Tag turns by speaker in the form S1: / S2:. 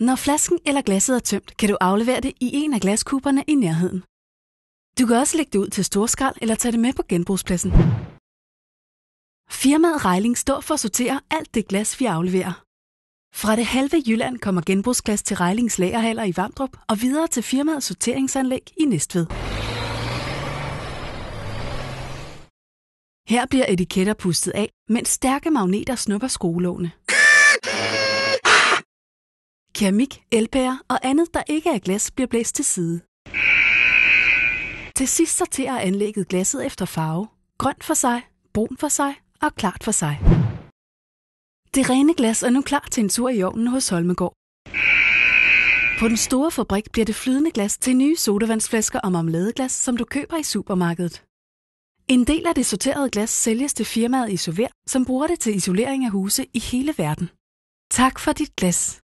S1: Når flasken eller glasset er tømt, kan du aflevere det i en af glaskuberne i nærheden. Du kan også lægge det ud til storskrald eller tage det med på genbrugspladsen. Firmaet Reiling står for at sortere alt det glas, vi afleverer. Fra det halve Jylland kommer genbrugsglas til Reilings lagerhaller i Vamdrup og videre til firmaets sorteringsanlæg i Næstved. Her bliver etiketter pustet af, mens stærke magneter snupper skruelågene. Keramik, elpærer og andet, der ikke er glas, bliver blæst til side. Til sidst sorterer anlægget glasset efter farve. Grønt for sig, brun for sig og klart for sig. Det rene glas er nu klar til en tur i ovnen hos Holmegaard. På den store fabrik bliver det flydende glas til nye sodavandsflasker og marmeladeglas, som du køber i supermarkedet. En del af det sorterede glas sælges til firmaet Isover, som bruger det til isolering af huse i hele verden. Tak for dit glas.